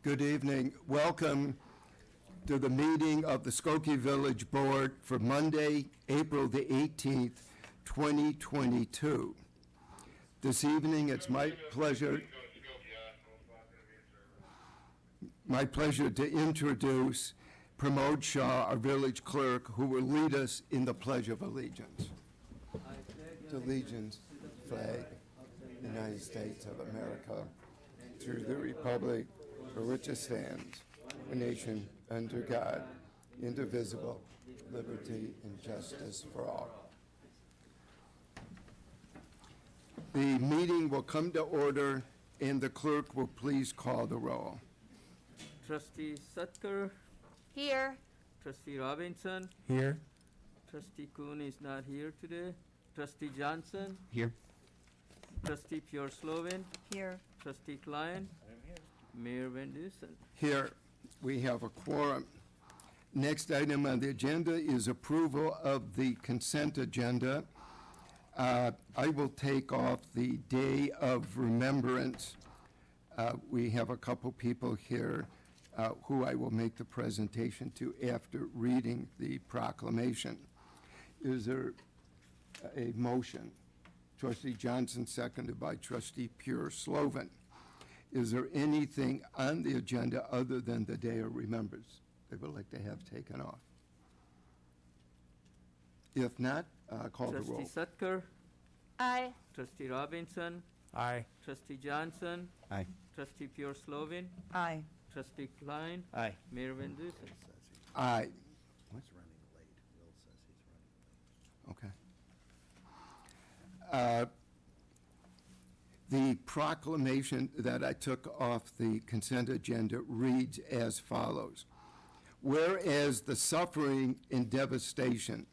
Good evening. Welcome to the meeting of the Skokie Village Board for Monday, April the 18th, 2022. This evening, it's my pleasure to introduce Pramod Shah, our village clerk, who will lead us in the Pledge of Allegiance. To allegiance, flag, United States of America, to the republic for which it stands, a nation under God, indivisible, liberty and justice for all. The meeting will come to order, and the clerk will please call the roll. Trustee Sutker. Here. Trustee Robinson. Here. Trustee Kuhn is not here today. Trustee Johnson. Here. Trustee Pure Slovin. Here. Trustee Klein. I'm here. Mayor Van Dusen. Here, we have a quorum. Next item on the agenda is approval of the consent agenda. I will take off the Day of Remembrance. We have a couple people here who I will make the presentation to after reading the proclamation. Is there a motion? Trustee Johnson, seconded by Trustee Pure Slovin. Is there anything on the agenda other than the Day of Remembrance they would like to have taken off? If not, call the roll. Trustee Sutker. Aye. Trustee Robinson. Aye. Trustee Johnson. Aye. Trustee Pure Slovin. Aye. Trustee Klein. Aye. Mayor Van Dusen. Aye. What's running late? Will says he's running late. Okay. The proclamation that I took off the consent agenda reads as follows. Whereas the suffering and devastation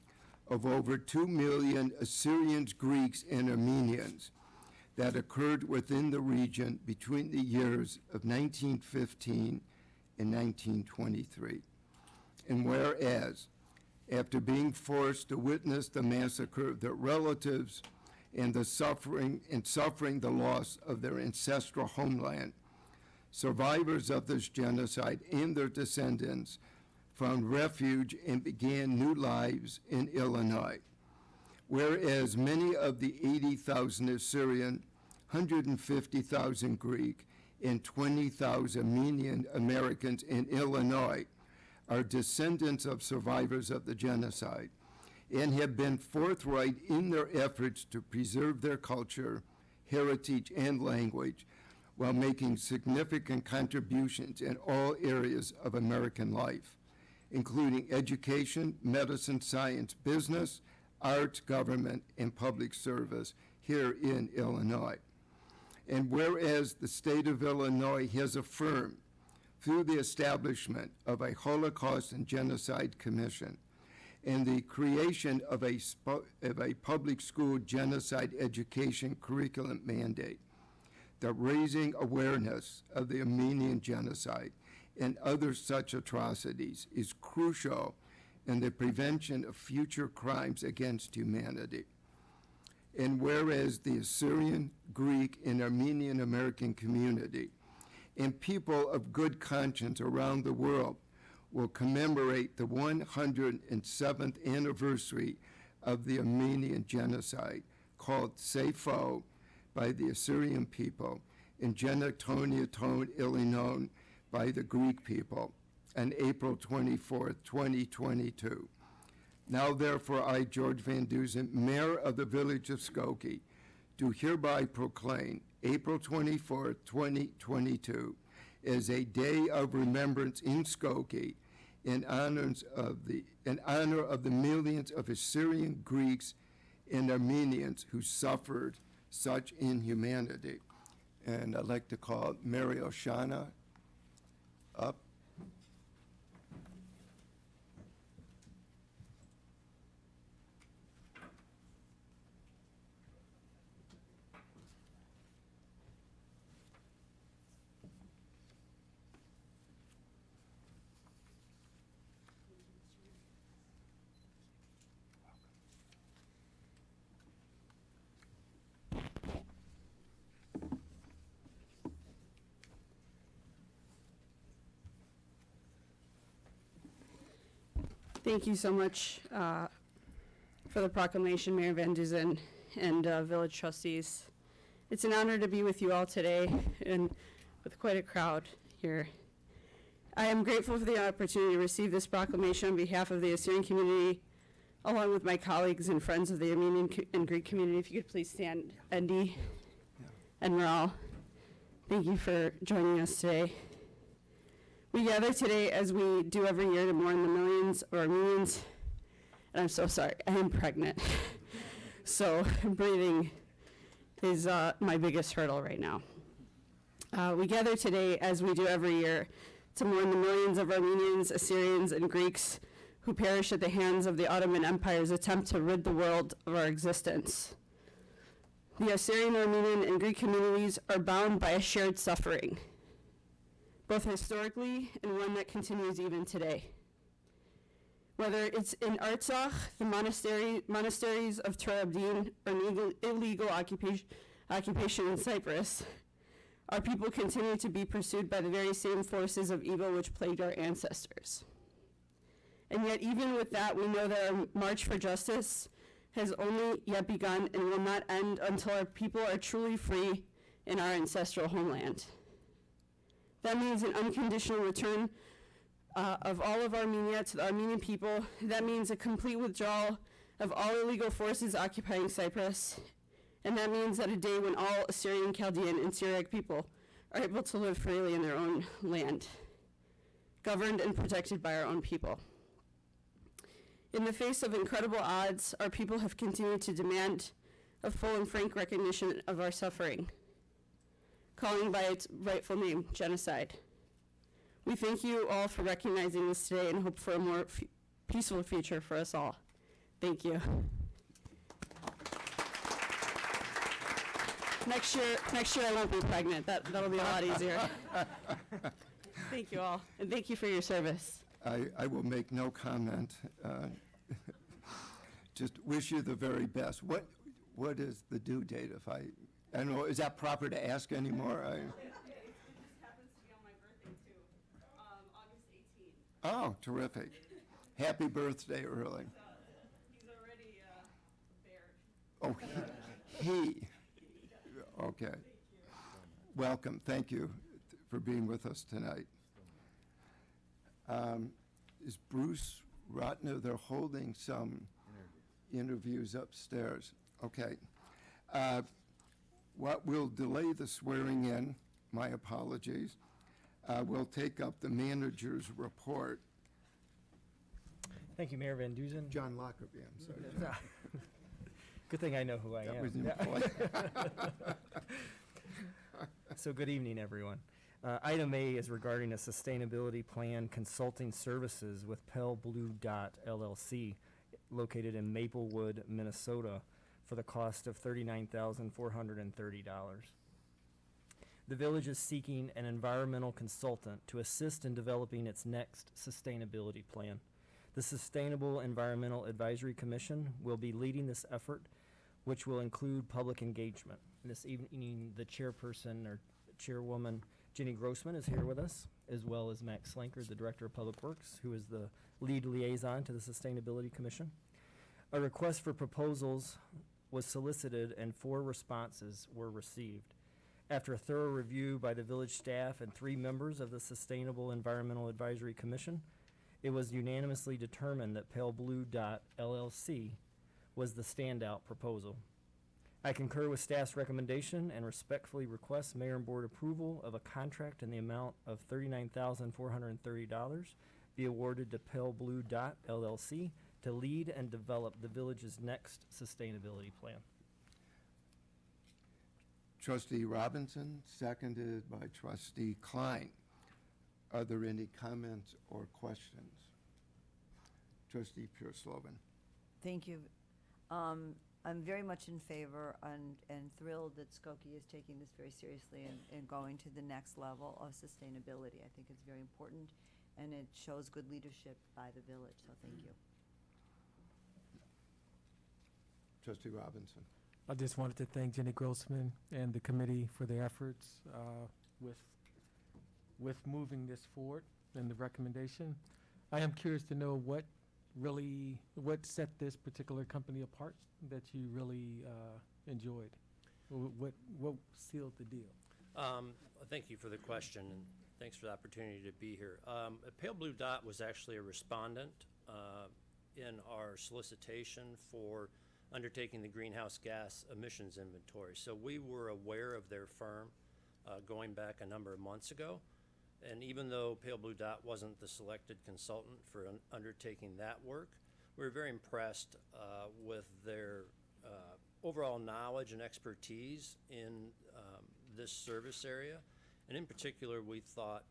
of over 2 million Assyrians, Greeks, and Armenians that occurred within the region between the years of 1915 and 1923. And whereas, after being forced to witness the massacre of their relatives and suffering the loss of their ancestral homeland, survivors of this genocide and their descendants found refuge and began new lives in Illinois. Whereas many of the 80,000 Assyrian, 150,000 Greek, and 20,000 Armenian Americans in Illinois are descendants of survivors of the genocide and have been forthright in their efforts to preserve their culture, heritage, and language while making significant contributions in all areas of American life, including education, medicine, science, business, arts, government, and public service here in Illinois. And whereas the state of Illinois has affirmed through the establishment of a Holocaust and Genocide Commission and the creation of a public school genocide education curriculum mandate, that raising awareness of the Armenian genocide and other such atrocities is crucial in the prevention of future crimes against humanity. And whereas the Assyrian, Greek, and Armenian American community and people of good conscience around the world will commemorate the 107th anniversary of the Armenian genocide, called Sefo by the Assyrian people and Genetonia Illinois by the Greek people, on April 24th, 2022. Now therefore I, George Van Dusen, Mayor of the Village of Skokie, do hereby proclaim April 24th, 2022 as a day of remembrance in Skokie in honor of the millions of Assyrian, Greeks, and Armenians who suffered such inhumanity. And I'd like to call Mary Oshana up. Thank you so much for the proclamation, Mayor Van Duzen and village trustees. It's an honor to be with you all today and with quite a crowd here. I am grateful for the opportunity to receive this proclamation on behalf of the Assyrian community, along with my colleagues and friends of the Armenian and Greek community. If you could please stand, Andy and Maral. Thank you for joining us today. We gather today, as we do every year, to mourn the millions of Armenians. And I'm so sorry, I am pregnant. So breathing is my biggest hurdle right now. We gather today, as we do every year, to mourn the millions of Armenians, Assyrians, and Greeks who perished at the hands of the Ottoman Empire's attempt to rid the world of our existence. The Assyrian, Armenian, and Greek communities are bound by a shared suffering, both historically and one that continues even today. Whether it's in Artsakh, the monasteries of Tur Abdin, or illegal occupation in Cyprus, our people continue to be pursued by the very same forces of evil which plagued our ancestors. And yet, even with that, we know that our march for justice has only yet begun and will not end until our people are truly free in our ancestral homeland. That means an unconditional return of all of Armenia to the Armenian people. That means a complete withdrawal of all illegal forces occupying Cyprus. And that means that a day when all Assyrian, Chaldean, and Syriac people are able to live freely in their own land, governed and protected by our own people. In the face of incredible odds, our people have continued to demand a full and frank recognition of our suffering, calling by its rightful name, genocide. We thank you all for recognizing this today and hope for a more peaceful future for us all. Thank you. Next year I won't be pregnant. That'll be a lot easier. Thank you all, and thank you for your service. I will make no comment. Just wish you the very best. What is the due date? If I don't know, is that proper to ask anymore? It just happens to be on my birthday too, August 18th. Oh, terrific. Happy birthday early. He's already bared. Oh, he. Okay. Welcome. Thank you for being with us tonight. Is Bruce Rotner? They're holding some interviews upstairs. Okay. What will delay the swearing in, my apologies, we'll take up the manager's report. Thank you, Mayor Van Duzen. John Lockerbie, I'm sorry. Good thing I know who I That am. was Yeah. impolite. So good evening, everyone. Item A is regarding a sustainability plan consulting services with Pale Blue Dot LLC, located in Maplewood, Minnesota, for the cost of $39,430. The village is seeking an environmental consultant to assist in developing its next sustainability plan. The Sustainable Environmental Advisory Commission will be leading this effort, which will include public engagement. This evening, the chairperson or chairwoman, Jenny Grossman, is here with us, as well as Max Slanker, the Director of Public Works, who is the lead liaison to the Sustainability Commission. A request for proposals was solicited and 4 responses were received. After a thorough review by the village staff and 3 members of the Sustainable Environmental Advisory Commission, it was unanimously determined that Pale Blue Dot LLC was the standout proposal. I concur with staff's recommendation and respectfully request mayor and board approval of a contract in the amount of $39,430 be awarded to Pale Blue Dot LLC to lead and develop the village's next sustainability plan. Trustee Robinson, seconded by Trustee Klein. Are there any comments or questions? Trustee Pure-Slovan. Thank you. I'm very much in favor and thrilled that Skokie is taking this very seriously and going to the next level of sustainability. I think it's very important, and it shows good leadership by the village, so thank you. Trustee Robinson. I just wanted to thank Jenny Grossman and the committee for their efforts with moving this forward and the recommendation. I am curious to know what really, what set this particular company apart that you really enjoyed? What sealed the deal? Thank you for the question, and thanks for the opportunity to be here. Pale Blue Dot was actually a respondent in our solicitation for undertaking the greenhouse gas emissions inventory. So we were aware of their firm going back a number of months ago. And even though Pale Blue Dot wasn't the selected consultant for undertaking that work, we were very impressed with their overall knowledge and expertise in this service area. And in particular, we thought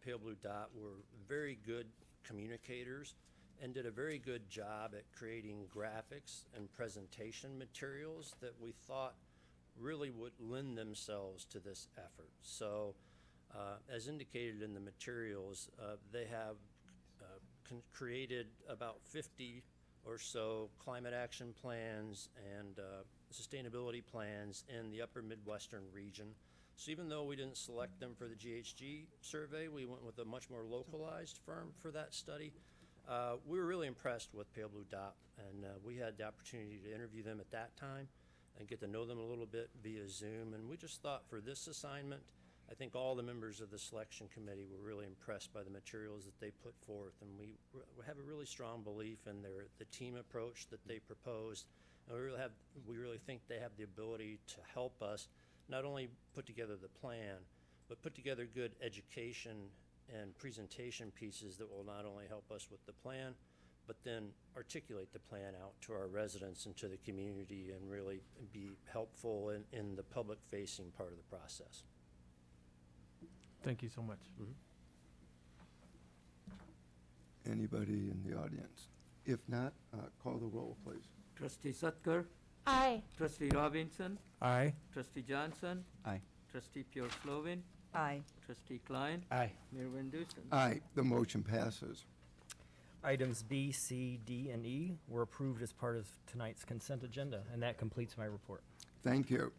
Pale Blue Dot were very good communicators and did a very good job at creating graphics and presentation materials that we thought really would lend themselves to this effort. So as indicated in the materials, they have created about 50 or so climate action plans and sustainability plans in the upper Midwestern region. So even though we didn't select them for the GHG survey, we went with a much more localized firm for that study. We were really impressed with Pale Blue Dot, and we had the opportunity to interview them at that time and get to know them a little bit via Zoom. And we just thought for this assignment, I think all the members of the selection committee were really impressed by the materials that they put forth, and we have a really strong belief in the team approach that they proposed. And we really think they have the ability to help us not only put together the plan, but put together good education and presentation pieces that will not only help us with the plan, but then articulate the plan out to our residents and to the community and really be helpful in the public-facing part of the process. Thank you so much. Anybody in the audience? If not, call the roll, please. Trustee Sutker, Aye. Trustee Robinson, Aye. Trustee Johnson, Aye. Trustee Pure Slovin, Aye. Trustee Klein, Aye. Mayor Van Dusen. Aye, the motion passes. Items B, C, D, and E were approved as part of tonight's consent agenda, and that completes my report. Thank you.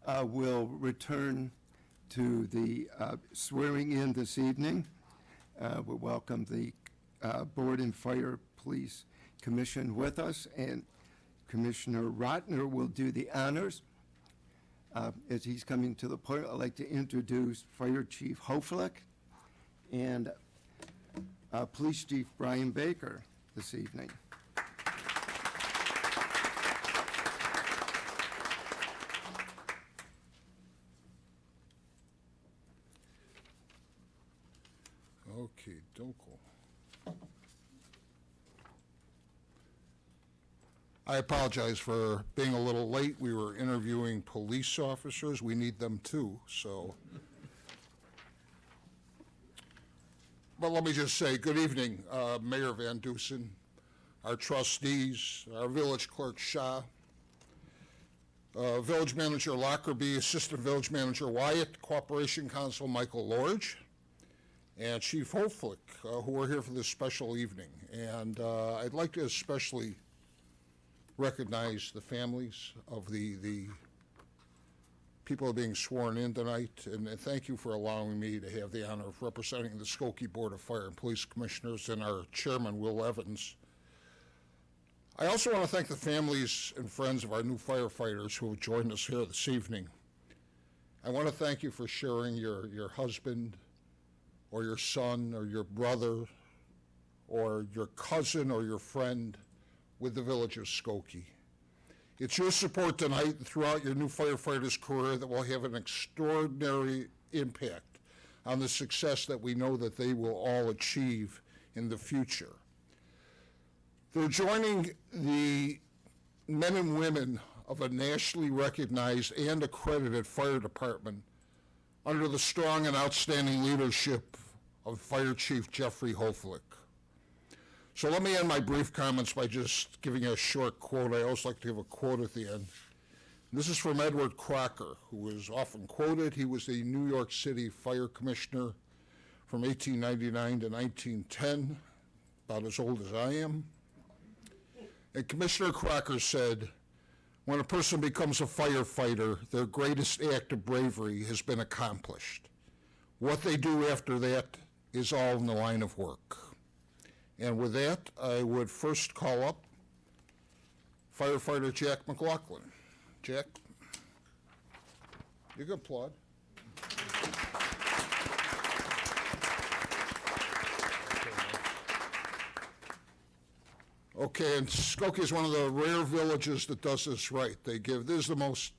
We'll return to the swearing in this evening. We welcome the Board and Fire Police Commission with us, and Commissioner Rotner will do the honors. As he's coming to the point, I'd like to introduce Fire Chief Hoflick and Police Chief Brian Baker this evening. Okay, Doko. I apologize for being a little late. We were interviewing police officers. We need them too, so. But let me just say, good evening, Mayor Van Dusen, our trustees, our village clerk Shah, Village Manager Lockerbie, Assistant Village Manager Wyatt, Corporation Counsel Michael Lorge, and Chief Hoflick, who are here for this special evening. And I'd like to especially recognize the families of the people being sworn in tonight, and thank you for allowing me to have the honor of representing the Skokie Board of Fire and Police Commissioners and our chairman, Will Evans. I also want to thank the families and friends of our new firefighters who have joined us here this evening. I want to thank you for sharing your husband or your son or your brother or your cousin or your friend with the village of Skokie. It's your support tonight and throughout your new firefighter's career that will have an extraordinary impact on the success that we know that they will all achieve in the future. They're joining the men and women of a nationally recognized and accredited fire department under the strong and outstanding leadership of Fire Chief Jeffrey Hoflick. So let me end my brief comments by just giving a short quote. I always like to give a quote at the end. This is from Edward Crocker, who is often quoted. He was the New York City Fire Commissioner from 1899 to 1910, about as old as I am. And Commissioner Crocker said, when a person becomes a firefighter, their greatest act of bravery has been accomplished. What they do after that is all in the line of work. And with that, I would first call up firefighter Jack McLaughlin. Jack? You can applaud. Okay, and Skokie is one of the rare villages that does this right. This is the most,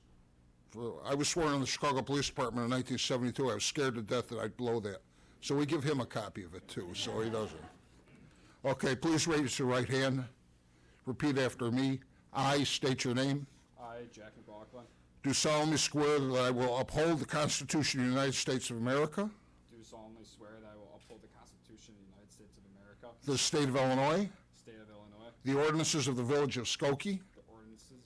I was sworn in the Chicago Police Department in 1972. I was scared to death that I'd blow that. So we give him a copy of it too, so he doesn't. Okay, please raise your right hand. Repeat after me. I state your name. I, Jack McLaughlin, Do solemnly swear that I will uphold the Constitution of the United States of America, do solemnly swear that I will uphold the Constitution of the United States of America, the state of Illinois, State of Illinois, the ordinances of the village of Skokie, the ordinances of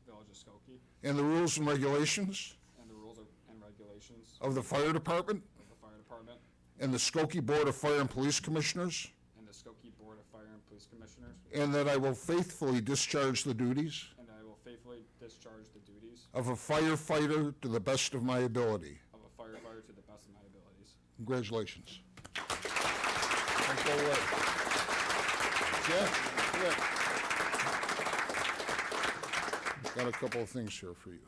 the Village of Skokie, and the rules and regulations and the rules and regulations of the fire department of the Fire Department and the Skokie Board of Fire and Police Commissioners, and the Skokie Board of Fire and Police Commissioners, and that I will faithfully discharge the duties and that I will faithfully discharge the duties of a firefighter to the best of my ability. of a firefighter to the best of my abilities. Congratulations. Don't go away. Jeff? Got a couple of things here for you.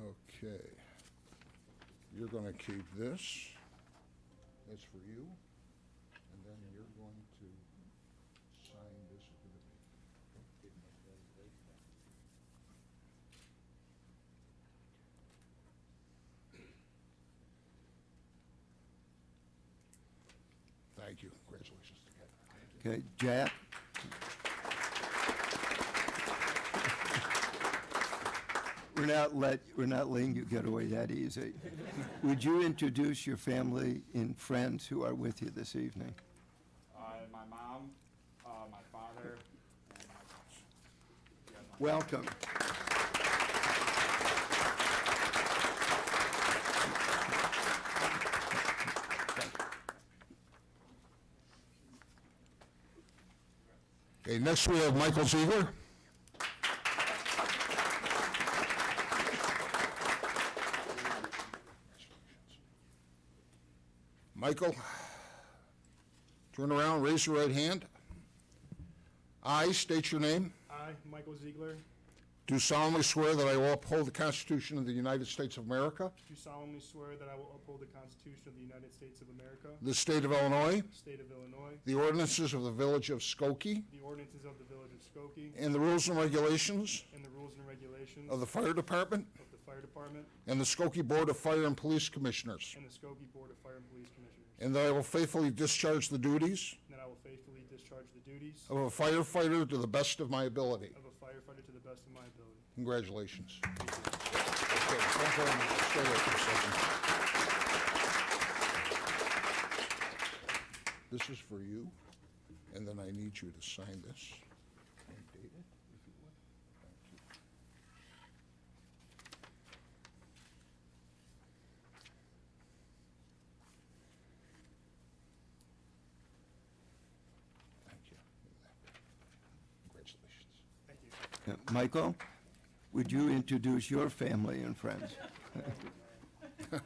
Okay. You're going to keep this. That's for you. And then you're going to sign this for the Thank you. Congratulations together. Okay, Jack? We're not letting you get away that easy. Would you introduce your family and friends who are with you this evening? My mom, my father, and my coach. You guys want- Welcome. Okay, next we have Michael Ziegler. Michael, turn around, raise your right hand. I state your name. I, Michael Ziegler, Do solemnly swear that I will uphold the Constitution of the United States of America, do solemnly swear that I will uphold the Constitution of the United States of America, the state of Illinois, State of Illinois, the ordinances of the village of Skokie, the ordinances of the Village of Skokie, and the rules and regulations and the rules and regulations of the fire department of the Fire Department and the Skokie Board of Fire and Police Commissioners, and the Skokie Board of Fire and Police Commissioners, and that I will faithfully discharge the duties and that I will faithfully discharge the duties of a firefighter to the best of my ability. of a firefighter to the best of my ability. Congratulations. Okay, don't go anywhere. Stay there for a second. This is for you, and then I need you to sign this and date it, if you would. Thank you. Thank you. Congratulations. Thank you. Michael, would you introduce your family and friends? This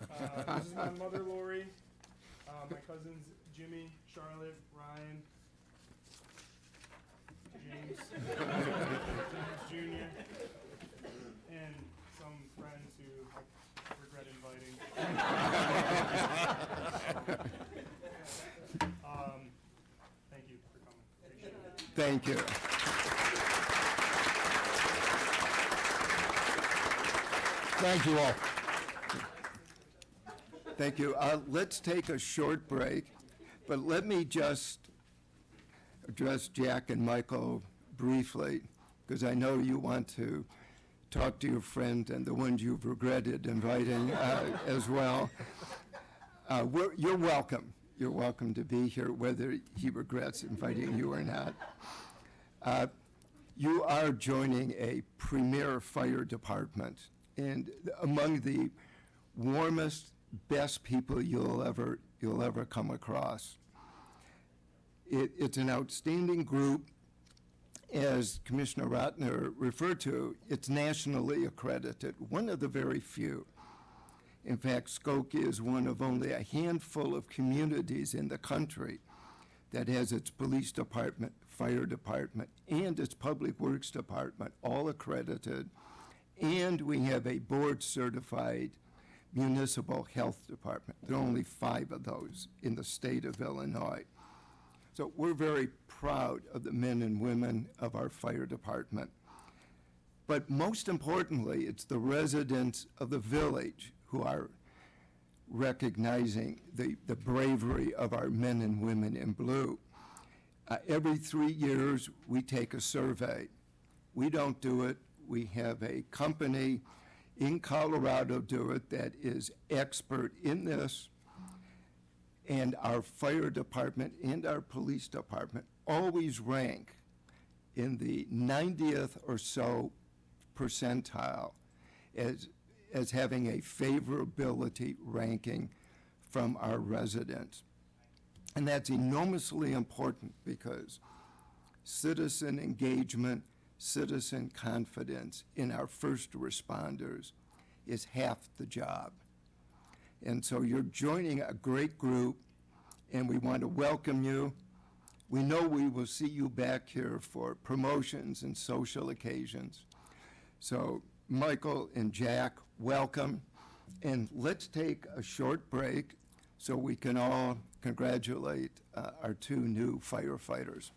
is my mother, Lori, my cousins, Jimmy, Charlotte, Ryan, James, James Jr., and some friends who I regret inviting. Thank you for coming. Appreciate it. Thank you. Thank you all. Thank you. Let's take a short break, but let me just address Jack and Michael briefly, because I know you want to talk to your friend and the ones you've regretted inviting as well. You're welcome. You're welcome to be here, whether he regrets inviting you or not. You are joining a premier fire department, and among the warmest, best people you'll ever come across. It's an outstanding group. As Commissioner Rotner referred to, it's nationally accredited, one of the very few. In fact, Skokie is one of only a handful of communities in the country that has its police department, fire department, and its public works department all accredited. And we have a board-certified municipal health department. There are only 5 of those in the state of Illinois. So we're very proud of the men and women of our fire department. But most importantly, it's the residents of the village who are recognizing the bravery of our men and women in blue. Every 3 years, we take a survey. We don't do it. We have a company in Colorado do it that is expert in this. And our fire department and our police department always rank in the 90th or so percentile as having a favorability ranking from our residents. And that's enormously important because citizen engagement, citizen confidence in our first responders is half the job. And so you're joining a great group, and we want to welcome you. We know we will see you back here for promotions and social occasions. So Michael and Jack, welcome. And let's take a short break so we can all congratulate our 2 new firefighters.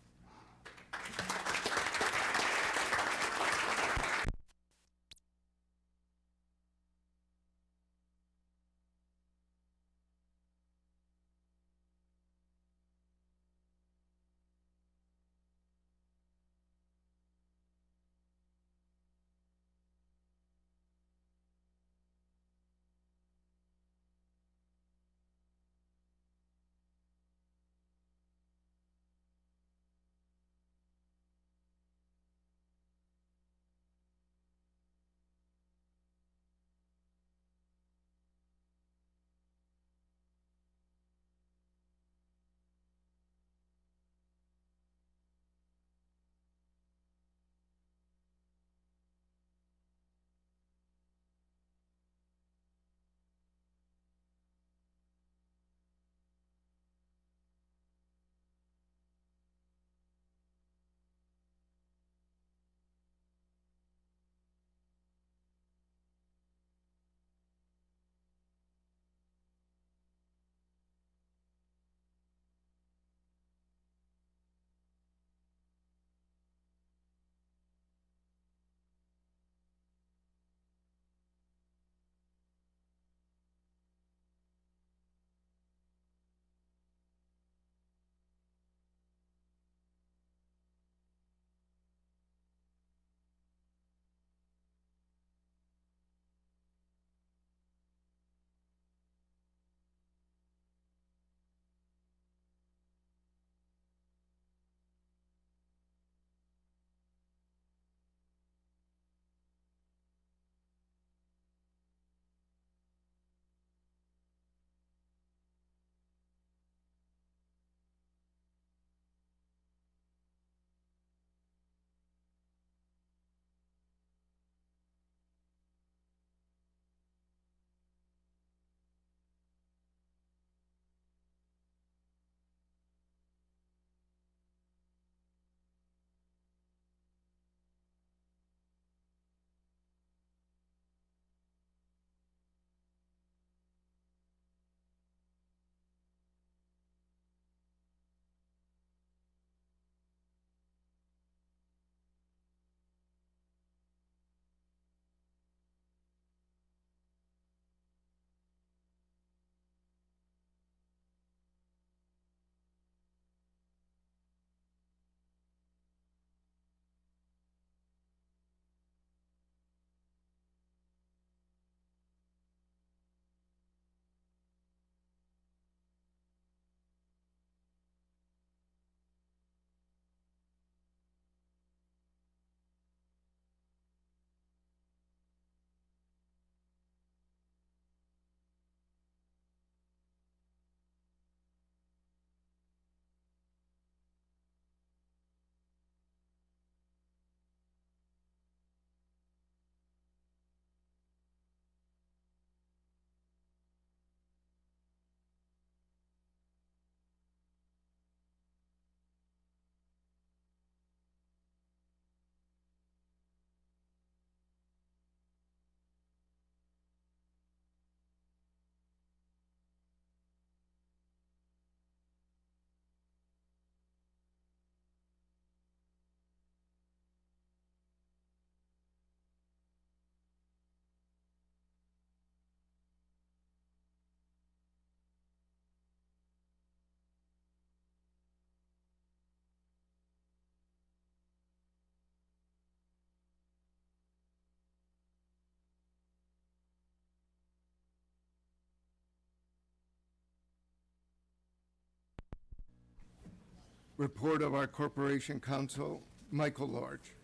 report of our Corporation Counsel, Michael Lorch.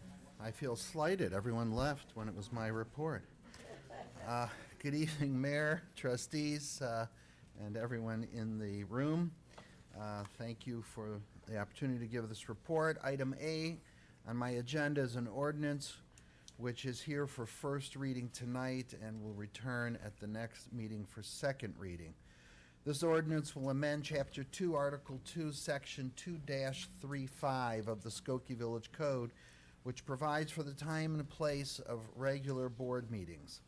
I feel slighted. Everyone left when it was my report. Good evening, Mayor, trustees, and everyone in the room. Thank you for the opportunity to give this report. Item A on my agenda is an ordinance which is here for first reading tonight and will return at the next meeting for second reading. This ordinance will amend Chapter 2, Article 2, Section 2-35 of the Skokie Village Code, which provides for the time and place of regular board meetings.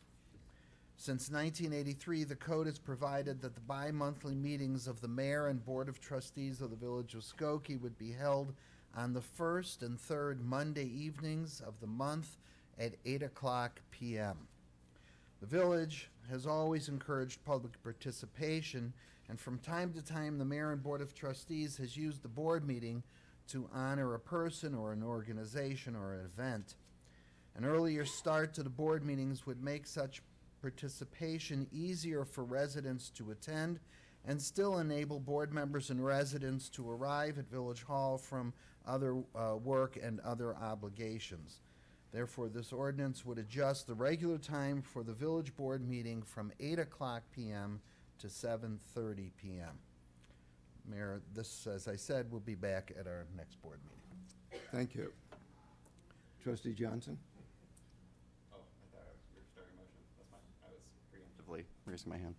Since 1983, the code has provided that the bi-monthly meetings of the mayor and board of trustees of the village of Skokie would be held on the first and third Monday evenings of the month at 8:00 p.m. The village has always encouraged public participation, and from time to time, the mayor and board of trustees has used the board meeting to honor a person or an organization or an event. An earlier start to the board meetings would make such participation easier for residents to attend and still enable board members and residents to arrive at Village Hall from other work and other obligations. Therefore, this ordinance would adjust the regular time for the village board meeting from 8:00 p.m. to 7:30 p.m. Mayor, this, as I said, will be back at our next board meeting. Thank you. Trustee Johnson? Oh, I thought we were starting a motion. That's fine. I was preemptively raising my hand.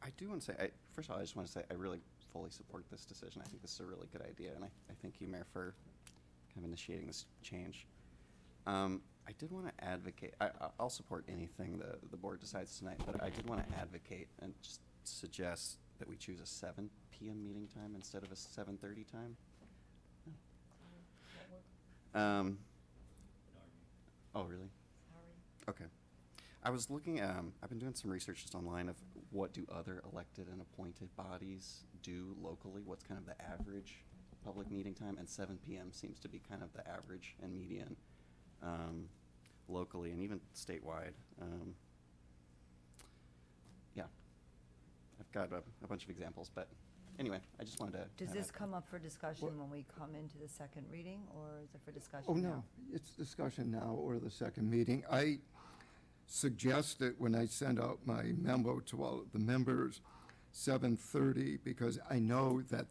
I do want to say, first of all, I just want to say I really fully support this decision. I think this is a really good idea, and I thank you, Mayor, for kind of initiating this change. I did want to advocate, I'll support anything the board decides tonight, but I did want to advocate and just suggest that we choose a 7 p.m. meeting time instead of a 7:30 time. Oh, really? Okay. I was looking, I've been doing some research just online of what do other elected and appointed bodies do locally, what's kind of the average public meeting time, and 7 p.m. seems to be kind of the average and median locally and even statewide. Yeah, I've got a bunch of examples, but anyway, I just wanted to. Does this come up for discussion when we come into the second reading, or is it for discussion Oh, now? no, it's discussion now or the second meeting. I suggested when I sent out my memo to all of the members, 7:30, because I know that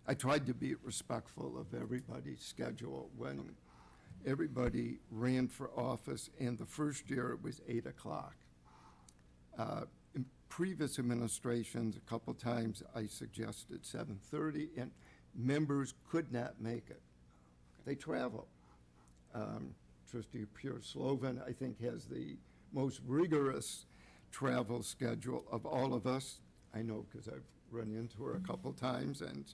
I tried to be respectful of everybody's schedule when everybody ran for office, and the first year it was 8:00. In previous administrations, a couple times I suggested 7:30, and members could not make it. They travel. Trustee Pure Slovan, I think, has the most rigorous travel schedule of all of us. I know because I've run into her a couple times, and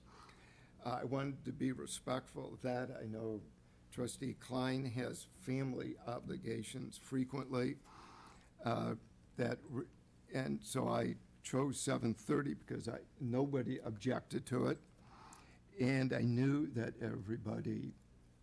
I wanted to be respectful of that. I know Trustee Klein has family obligations frequently, and so I chose 7:30 because nobody objected to it, and I knew that everybody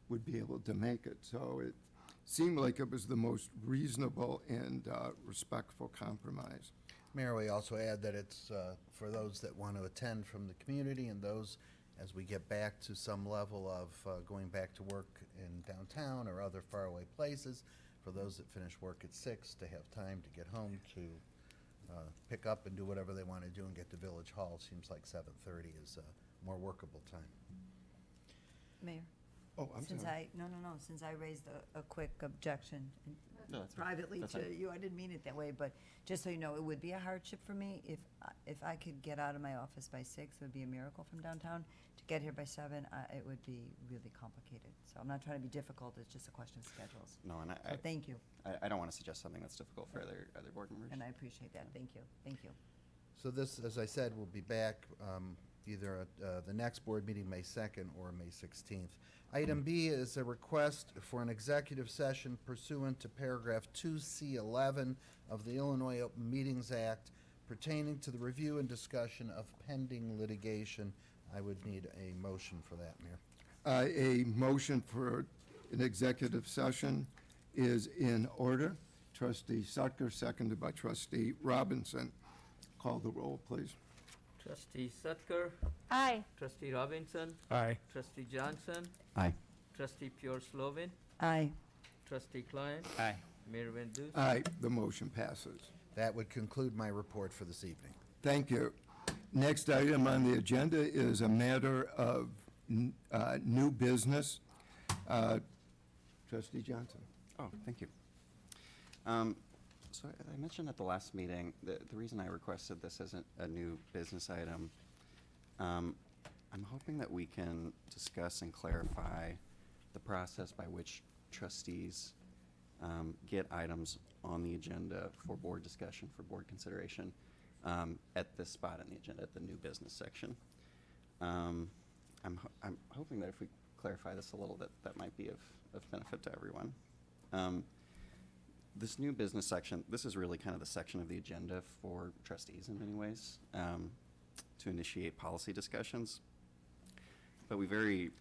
would be able to make it. So it seemed like it was the most reasonable and respectful compromise. Mayor, we also add that it's for those that want to attend from the community and those, as we get back to some level of going back to work in downtown or other faraway places, for those that finish work at 6 to have time to get home to pick up and do whatever they want to do and get to Village Hall. Seems like 7:30 is a more workable time. Mayor? Oh, I'm Since sorry. since I raised a quick objection No, that's fine. privately That's to fine. you, I didn't mean it that way, but just so you know, it would be a hardship for me if I could get out of my office by 6, it would be a miracle from downtown. To get here by 7, it would be really complicated. So I'm not trying to be difficult, it's just a question of schedules. No, and So thank you, I don't want to suggest something that's difficult for other board members. and I appreciate that, thank you, thank you. So this, as I said, will be back either at the next board meeting, May 2nd or May 16th. Item B is a request for an executive session pursuant to paragraph 2C11 of the Illinois Open Meetings Act pertaining to the review and discussion of pending litigation. I would need a motion for that, Mayor. A motion for an executive session is in order. Trustee Sutker, seconded by Trustee Robinson. Call the roll, please. Trustee Sutker, Aye. Trustee Robinson, Aye. Trustee Johnson, Aye. Trustee Pure Slovin, Aye. Trustee Klein, Aye. Mayor Van Dusen. Aye, the motion passes. That would conclude my report for this evening. Thank you. Next item on the agenda is a matter of new business. Trustee Johnson. Oh, thank you. So I mentioned at the last meeting, the reason I requested this as a new business item, I'm hoping that we can discuss and clarify the process by which trustees get items on the agenda for board discussion, for board consideration, at this spot on the agenda, at the new business section. I'm hoping that if we clarify this a little, that might be of benefit to everyone. This new business section, this is really kind of the section of the agenda for trustees in many ways, to initiate policy discussions. But we kind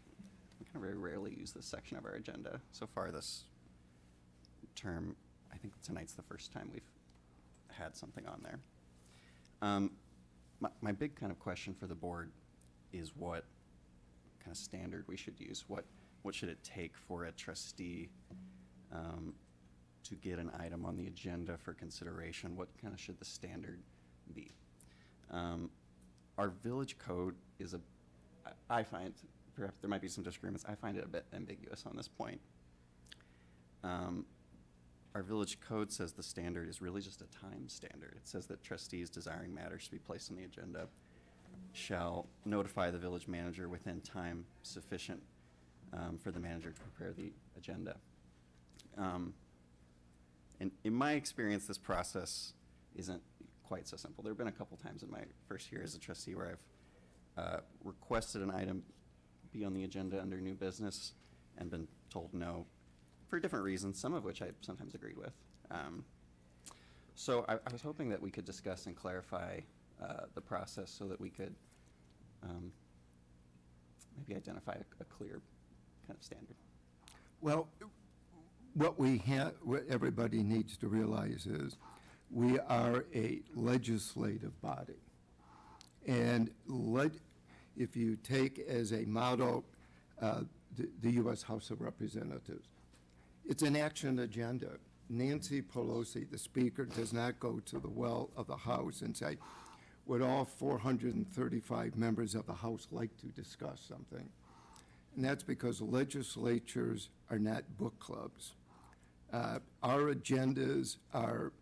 of very rarely use this section of our agenda. So far this term, I think tonight's the first time we've had something on there. My big kind of question for the board is what kind of standard we should use. What should it take for a trustee to get an item on the agenda for consideration? What kind of should the standard be? Our village code is I find, perhaps there might be some disagreements, I find it a bit ambiguous on this point. Our village code says the standard is really just a time standard. It says that trustees desiring matters to be placed on the agenda shall notify the village manager within time sufficient for the manager to prepare the agenda. And in my experience, this process isn't quite so simple. There have been a couple times in my first year as a trustee where I've requested an item be on the agenda under new business and been told no for different reasons, some of which I sometimes agreed with. So I was hoping that we could discuss and clarify the process so that we could maybe identify a clear kind of standard. Well, what everybody needs to realize is we are a legislative body. And if you take as a model the U.S. House of Representatives, it's an action agenda. Nancy Pelosi, the Speaker, does not go to the well of the House and say, would all 435 members of the House like to discuss something? And that's because legislatures are not book clubs. Our agendas are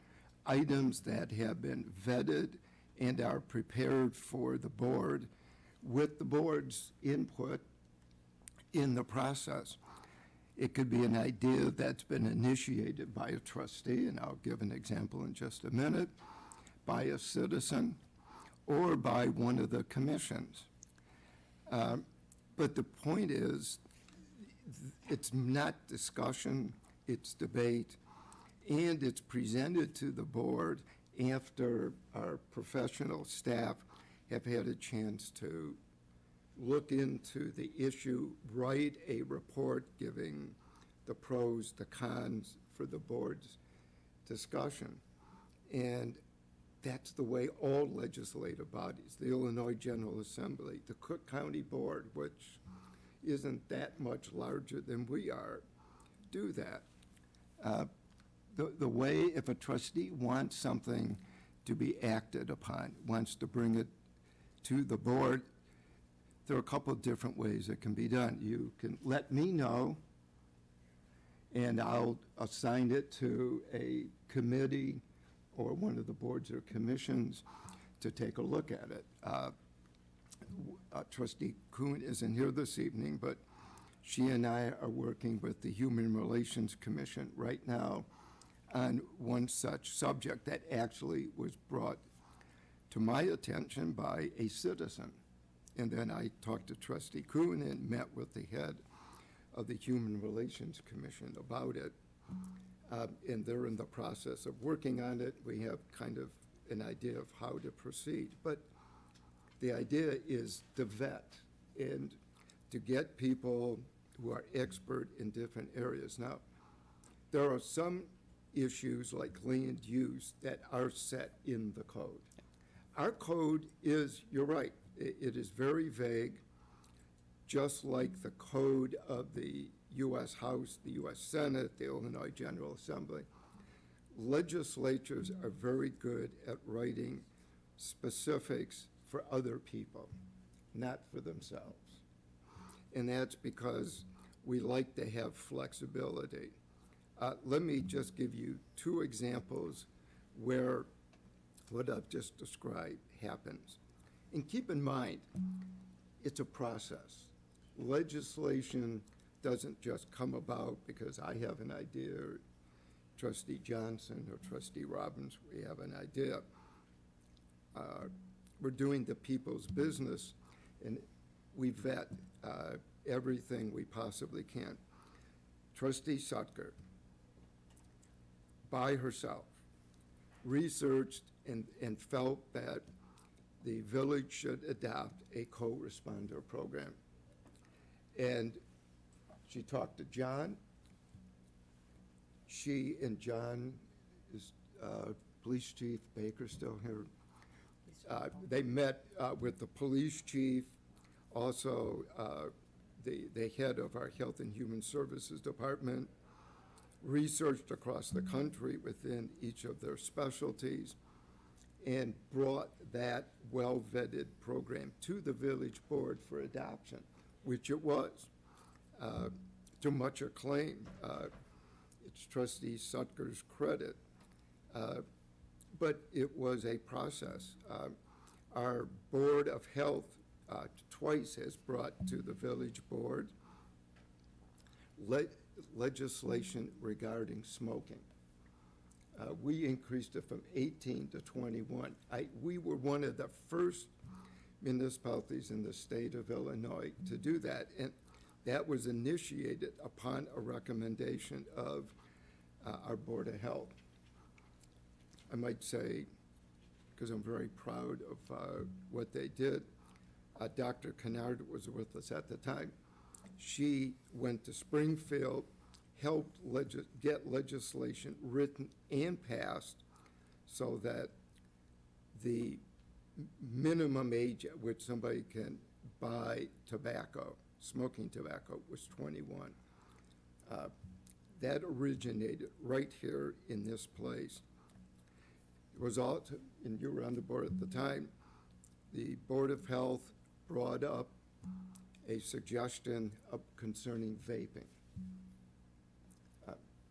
items that have been vetted and are prepared for the board with the board's input in the process. It could be an idea that's been initiated by a trustee, and I'll give an example in just a minute, by a citizen, or by one of the commissions. But the point is, it's not discussion, it's debate, and it's presented to the board after our professional staff have had a chance to look into the issue, write a report giving the pros, the cons for the board's discussion. And that's the way all legislative bodies, the Illinois General Assembly, the Cook County Board, which isn't that much larger than we are, do that. The way, if a trustee wants something to be acted upon, wants to bring it to the board, there are a couple of different ways it can be done. You can let me know, and I'll assign it to a committee or one of the boards or commissions to take a look at it. Trustee Kuhn isn't here this evening, but she and I are working with the Human Relations Commission right now on one such subject that actually was brought to my attention by a citizen. And then I talked to Trustee Kuhn and met with the head of the Human Relations Commission about it. And they're in the process of working on it. We have kind of an idea of how to proceed. But the idea is to vet and to get people who are expert in different areas. Now, there are some issues like land use that are set in the code. Our code is, you're right, it is very vague, just like the code of the U.S. House, the U.S. Senate, the Illinois General Assembly. Legislatures are very good at writing specifics for other people, not for themselves. And that's because we like to have flexibility. Let me just give you two examples where what I've just described happens. And keep in mind, it's a process. Legislation doesn't just come about because I have an idea, or Trustee Johnson or Trustee Robbins, we have an idea. We're doing the people's business, and we vet everything we possibly can. Trustee Sutker, by herself, researched and felt that the village should adopt a co-responder program. And she talked to John. She and John, is Police Chief Baker still here? They met with the police chief, also the head of our Health and Human Services Department, researched across the country within each of their specialties, and brought that well-vetted program to the village board for adoption, which it was, to much acclaim. It's Trustee Sutker's credit, but it was a process. Our Board of Health twice has brought to the village board legislation regarding smoking. We increased it from 18 to 21. We were one of the first municipalities in the state of Illinois to do that, and that was initiated upon a recommendation of our Board of Health. I might say, because I'm very proud of what they did, Dr. Kennard was with us at the time. She went to Springfield, helped get legislation written and passed so that the minimum age at which somebody can buy tobacco, smoking tobacco, was 21. That originated right here in this place. It was all, and you were on the board at the time, the Board of Health brought up a suggestion concerning vaping.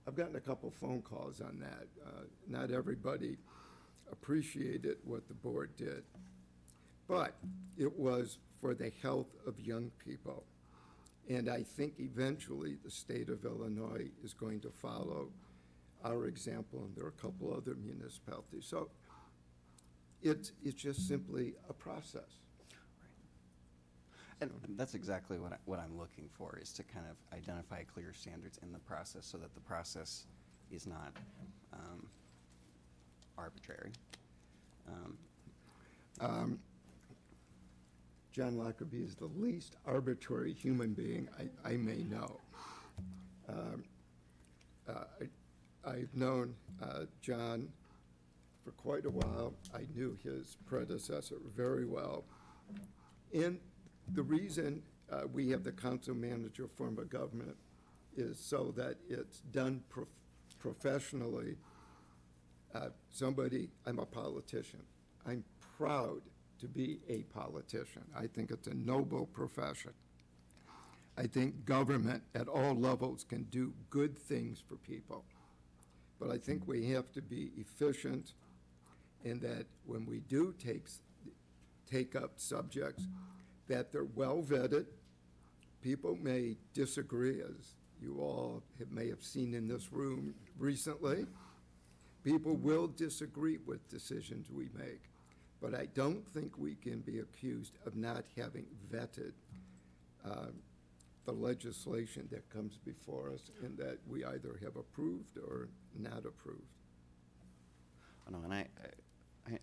I've gotten a couple phone calls on that. Not everybody appreciated what the board did, but it was for the health of young people. And I think eventually the state of Illinois is going to follow our example, and there are a couple other municipalities. So it's just simply a process. And that's exactly what I'm looking for, is to kind of identify clear standards in the process so that the process is not arbitrary. John Lockerbie is the least arbitrary human being I may know. I've known John for quite a while. I knew his predecessor very well. And the reason we have the council manager form of government is so that it's done professionally. I'm a politician. I'm proud to be a politician. I think it's a noble profession. I think government at all levels can do good things for people. But I think we have to be efficient in that when we do take up subjects, that they're well vetted. People may disagree, as you all may have seen in this room recently. People will disagree with decisions we make. But I don't think we can be accused of not having vetted the legislation that comes before us and that we either have approved or not approved. Oh, no, and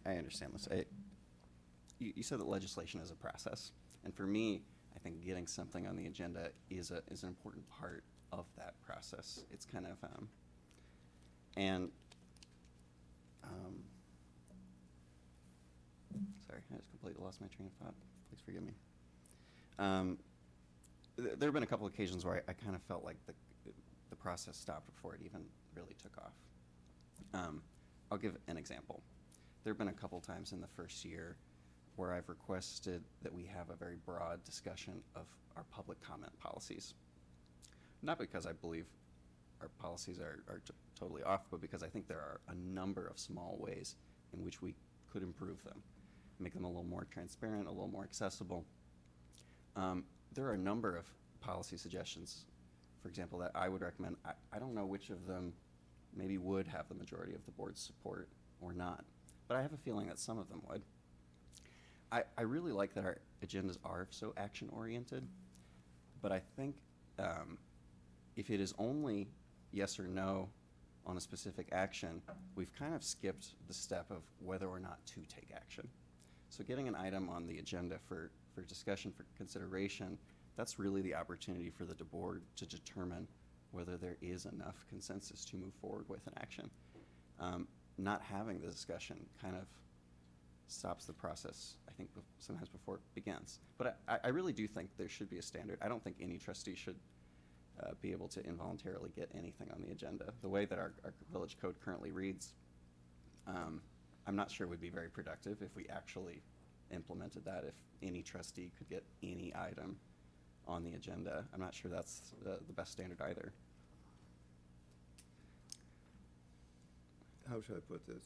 I understand this. You said that legislation is a process, and for me, I think getting something on the agenda is an important part of that process. It's kind of sorry, I just completely lost my train of thought. Please forgive me. There have been a couple occasions where I kind of felt like the process stopped before it even really took off. I'll give an example. There have been a couple times in the first year where I've requested that we have a very broad discussion of our public comment policies. Not because I believe our policies are totally off, but because I think there are a number of small ways in which we could improve them, make them a little more transparent, a little more accessible. There are a number of policy suggestions, for example, that I would recommend. I don't know which of them maybe would have the majority of the board's support or not, but I have a feeling that some of them would. I really like that our agendas are so action-oriented, but I think if it is only yes or no on a specific action, we've kind of skipped the step of whether or not to take action. So getting an item on the agenda for discussion, for consideration, that's really the opportunity for the board to determine whether there is enough consensus to move forward with an action. Not having the discussion kind of stops the process, I think, sometimes before it begins. But I really do think there should be a standard. I don't think any trustee should be able to involuntarily get anything on the agenda. The way that our village code currently reads, I'm not sure would be very productive if we actually implemented that, if any trustee could get any item on the agenda. I'm not sure that's the best standard either. How should I put this?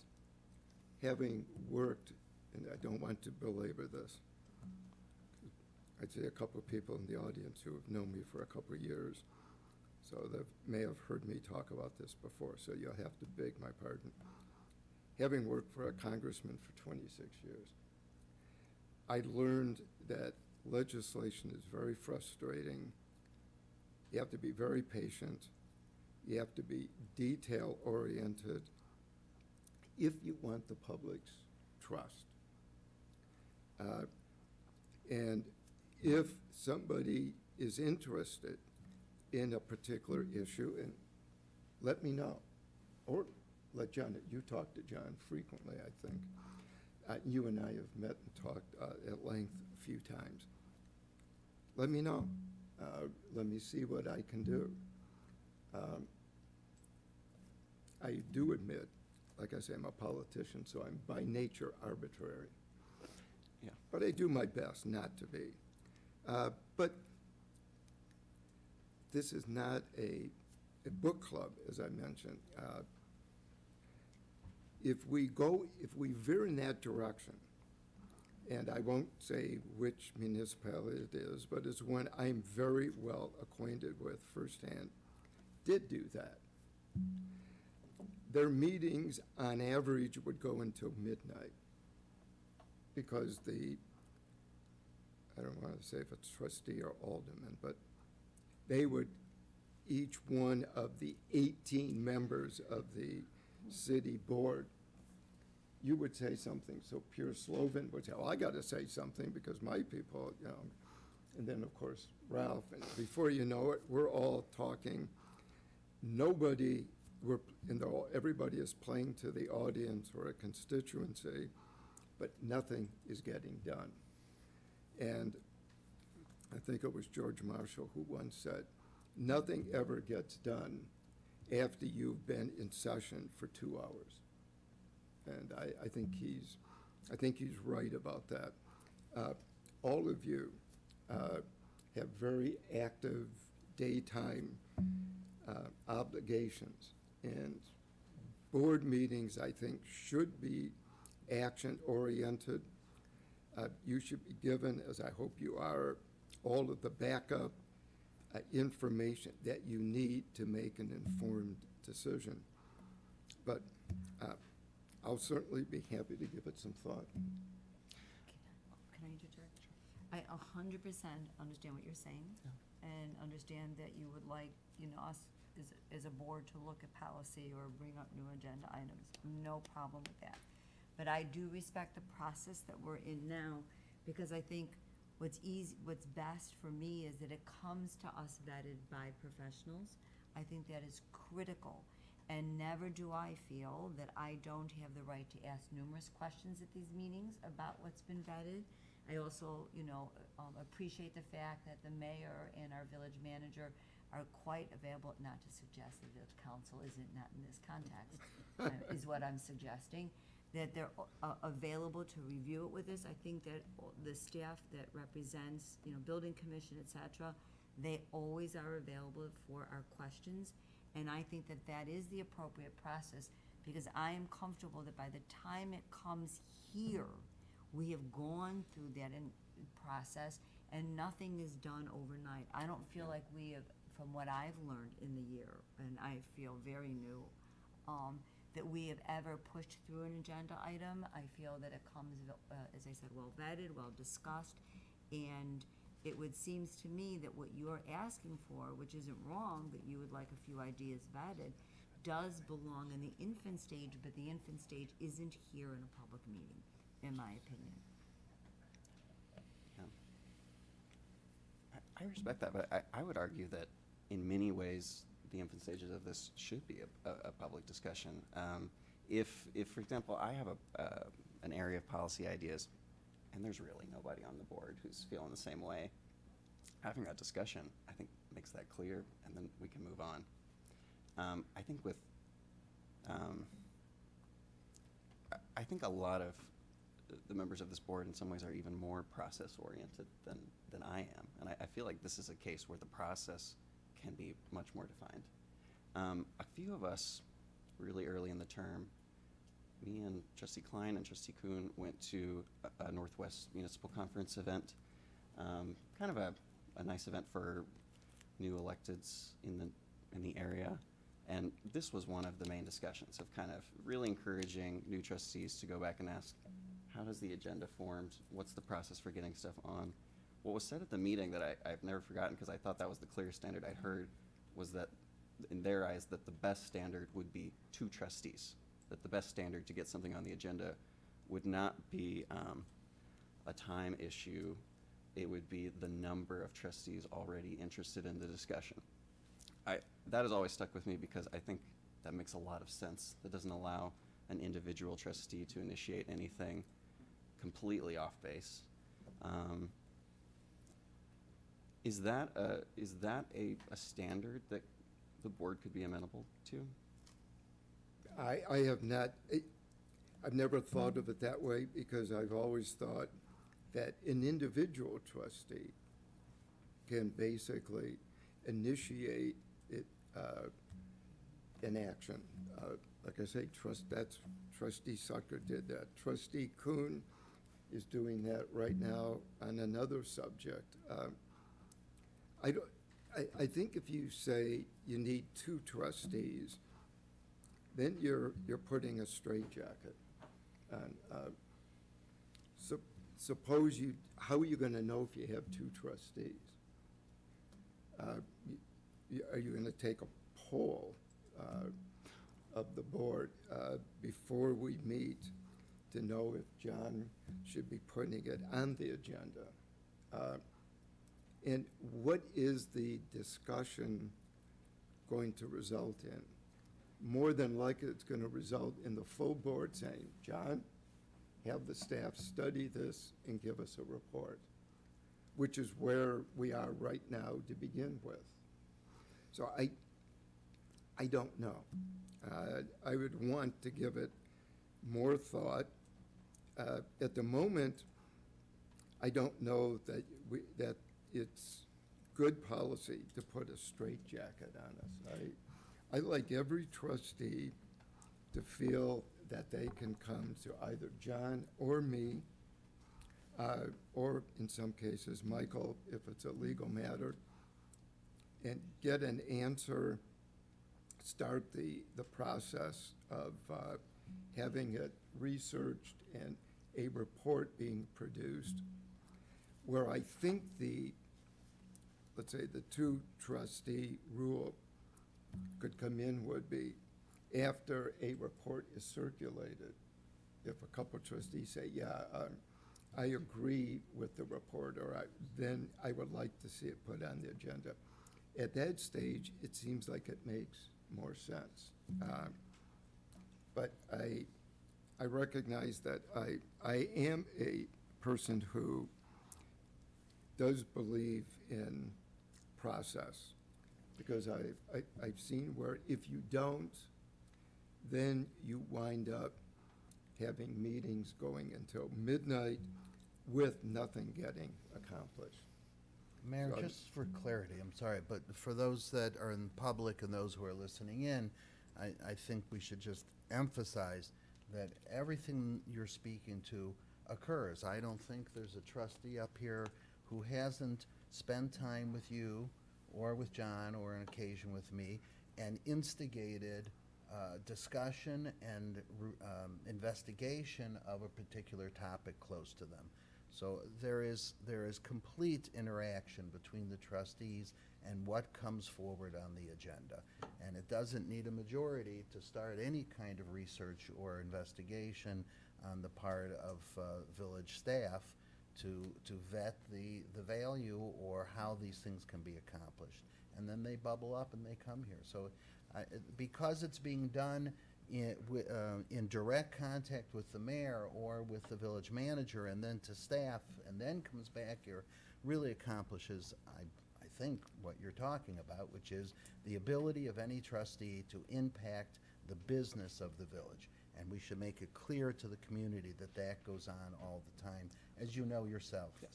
Having worked, and I don't want to belabor this, I'd say a couple of people in the audience who have known me for a couple of years, so they may have heard me talk about this before, so you'll have to beg my pardon. Having worked for a congressman for 26 years, I learned that legislation is very frustrating. You have to be very patient. You have to be detail-oriented if you want the public's trust. And if somebody is interested in a particular issue, and let me know, or let John, you talk to John frequently, I think. You and I have met and talked at length a few times. Let me know. Let me see what I can do. I do admit, like I say, I'm a politician, so I'm by nature arbitrary. Yeah. But I do my best not to be. But this is not a book club, as I mentioned. If we veer in that direction, and I won't say which municipality it is, but it's one I'm very well acquainted with firsthand, did do that. Their meetings, on average, would go until midnight because I don't want to say if it's trustee or alderman, but they would, each one of the 18 members of the city board, you would say something, so Pierre Slovin would say, well, I got to say something because my people, you know, and then, of course, Ralph, and before you know it, we're all talking. Everybody is playing to the audience or a constituency, but nothing is getting done. And I think it was George Marshall who once said, nothing ever gets done after you've been in session for 2 hours. And I think he's right about that. All of you have very active daytime obligations, and board meetings, I think, should be action-oriented. You should be given, as I hope you are, all of the backup information that you need to make an informed decision. But I'll certainly be happy to give it some thought. Can I interject? I 100% understand what you're saying, and understand that you would like, us as a board to look at policy or bring up new agenda items. No problem with that. But I do respect the process that we're in now, because I think what's best for me is that it comes to us vetted by professionals. I think that is critical. And never do I feel that I don't have the right to ask numerous questions at these meetings about what's been vetted. I also, appreciate the fact that the mayor and our village manager are quite available, not to suggest the village council isn't not in this context, is what I'm suggesting, that they're available to review it with us. I think that the staff that represents, building commission, et cetera, they always are available for our questions. And I think that that is the appropriate process, because I am comfortable that by the time it comes here, we have gone through that process, and nothing is done overnight. I don't feel like we have, from what I've learned in the year, and I feel very new, that we have ever pushed through an agenda item. I feel that it comes, as I said, well vetted, well discussed, and it would seems to me that what you're asking for, which isn't wrong, that you would like a few ideas vetted, does belong in the infant stage, but the infant stage isn't here in a public meeting, in my opinion. Yeah. I respect that, but I would argue that in many ways, the infant stages of this should be a public discussion. If, for example, I have an area of policy ideas, and there's really nobody on the board who's feeling the same way, having that discussion, I think, makes that clear, and then we can move on. I think with, I think a lot of the members of this board in some ways are even more process-oriented than I am, and I feel like this is a case where the process can be much more defined. A few of us, really early in the term, me and Trustee Klein and Trustee Kuhn went to a Northwest Municipal Conference event, kind of a nice event for new electeds in the area. And this was one of the main discussions of kind of really encouraging new trustees to go back and ask, how does the agenda formed? What's the process for getting stuff on? What was said at the meeting that I've never forgotten, because I thought that was the clearest standard I'd heard, was that in their eyes that the best standard would be 2 trustees. That the best standard to get something on the agenda would not be a time issue. It would be the number of trustees already interested in the discussion. That has always stuck with me, because I think that makes a lot of sense. That doesn't allow an individual trustee to initiate anything completely off base. Is that a standard that the board could be amenable to? I have not, I've never thought of it that way, because I've always thought that an individual trustee can basically initiate it, an action. Like I say, that's Trustee Sucker did that. Trustee Kuhn is doing that right now on another subject. I think if you say you need 2 trustees, then you're putting a straitjacket on. Suppose how are you going to know if you have 2 trustees? Are you going to take a poll of the board before we meet to know if John should be putting it on the agenda? And what is the discussion going to result in? More than likely, it's going to result in the full board saying, John, have the staff study this and give us a report, which is where we are right now to begin with. So I don't know. I would want to give it more thought. At the moment, I don't know that it's good policy to put a straitjacket on us. I like every trustee to feel that they can come to either John or me, or in some cases, Michael, if it's a legal matter, and get an answer, start the process of having it researched and a report being produced, where I think let's say the 2 trustee rule could come in would be after a report is circulated. If a couple trustees say, yeah, I agree with the report, or then I would like to see it put on the agenda. At that stage, it seems like it makes more sense. But I recognize that I am a person who does believe in process, because I've seen where if you don't, then you wind up having meetings going until midnight with nothing getting accomplished. Mayor, So- just for clarity, I'm sorry, but for those that are in public and those who are listening in, I think we should just emphasize that everything you're speaking to occurs. I don't think there's a trustee up here who hasn't spent time with you or with John or an occasion with me and instigated discussion and investigation of a particular topic close to them. So there is complete interaction between the trustees and what comes forward on the agenda. And it doesn't need a majority to start any kind of research or investigation on the part of village staff to vet the value or how these things can be accomplished. And then they bubble up and they come here. So because it's being done in direct contact with the mayor or with the village manager and then to staff and then comes back here, really accomplishes, I think, what you're talking about, which is the ability of any trustee to impact the business of the village. And we should make it clear to the community that that goes on all the time, as you know yourself. Yes.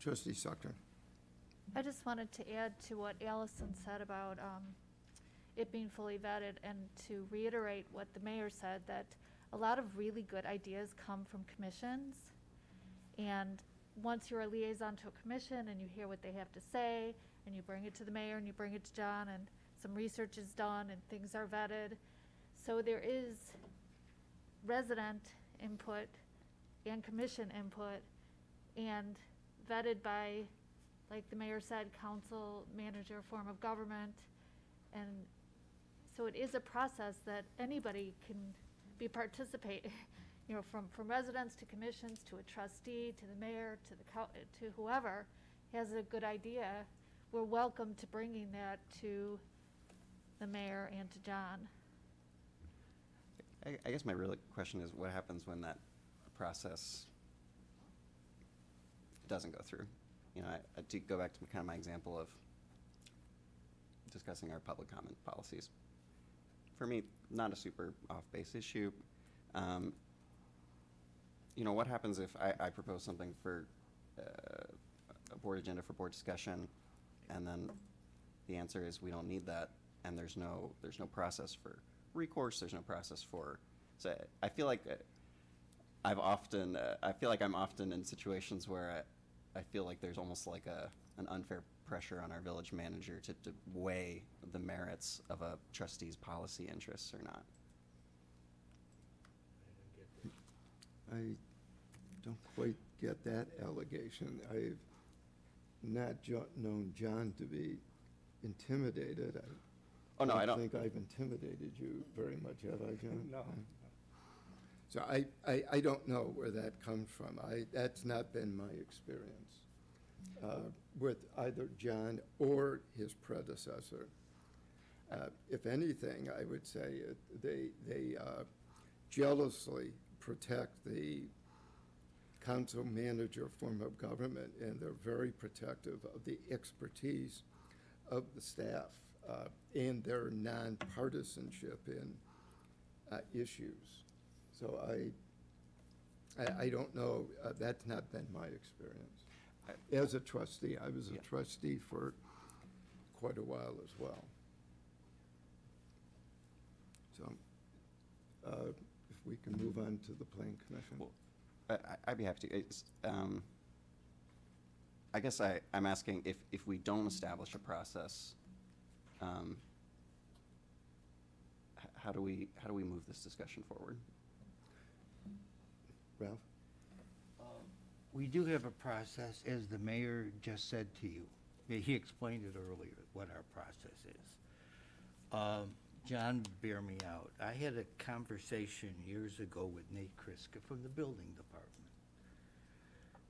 Trustee Sucker. I just wanted to add to what Allison said about it being fully vetted, and to reiterate what the mayor said, that a lot of really good ideas come from commissions. And once you're a liaison to a commission and you hear what they have to say, and you bring it to the mayor and you bring it to John, and some research is done and things are vetted. So there is resident input and commission input, and vetted by, like the mayor said, council, manager, form of government. And so it is a process that anybody can be participate, you know, from residents to commissions to a trustee to the mayor to to whoever has a good idea. We're welcome to bringing that to the mayor and to John. I guess my real question is, what happens when that process doesn't go through? You know, I do go back to kind of my example of discussing our public comment policies. For me, not a super off-base issue. You know, what happens if I propose something for a board agenda for board discussion, and then the answer is we don't need that, and there's no process for recourse, there's no process for, so I feel like I feel like I'm often in situations where I feel like there's almost like an unfair pressure on our village manager to weigh the merits of a trustee's policy interests or not. I don't quite get that allegation. I've not known John to be intimidated. Oh, no, I don't. think I've intimidated you very much, have I, John? No. So I don't know where that comes from. That's not been my experience with either John or his predecessor. If anything, I would say they jealously protect the council manager form of government, and they're very protective of the expertise of the staff and their nonpartisanship in issues. So I don't know, that's not been my experience. As a trustee, I was a trustee for quite a while as well. So if we can move on to the Plan Commission. Well, I'd be happy to. I guess I'm asking if we don't establish a process, how do we move this discussion forward? Ralph? We do have a process, as the mayor just said to you. He explained it earlier, what our process is. John, bear me out. I had a conversation years ago with Nate Kriska from the building department.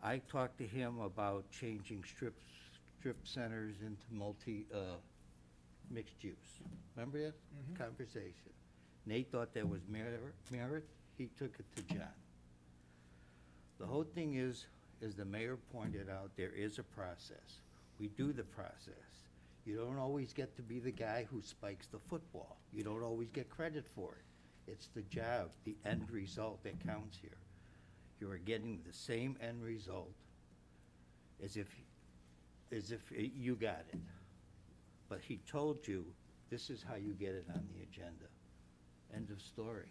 I talked to him about changing strip centers into mixed use. Remember that conversation? Nate thought there was merit, he took it to John. The whole thing is, as the mayor pointed out, there is a process. We do the process. You don't always get to be the guy who spikes the football. You don't always get credit for it. It's the job, the end result that counts here. You are getting the same end result as if you got it. But he told you, this is how you get it on the agenda. End of story.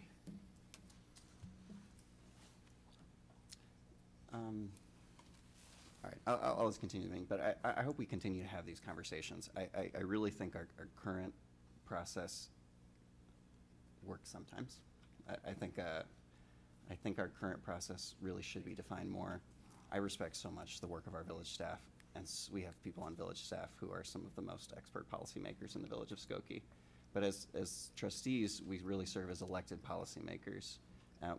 All right, I'll just continue the meeting, but I hope we continue to have these conversations. I really think our current process works sometimes. I think our current process really should be defined more. I respect so much the work of our village staff, and we have people on village staff who are some of the most expert policymakers in the village of Skokie. But as trustees, we really serve as elected policymakers.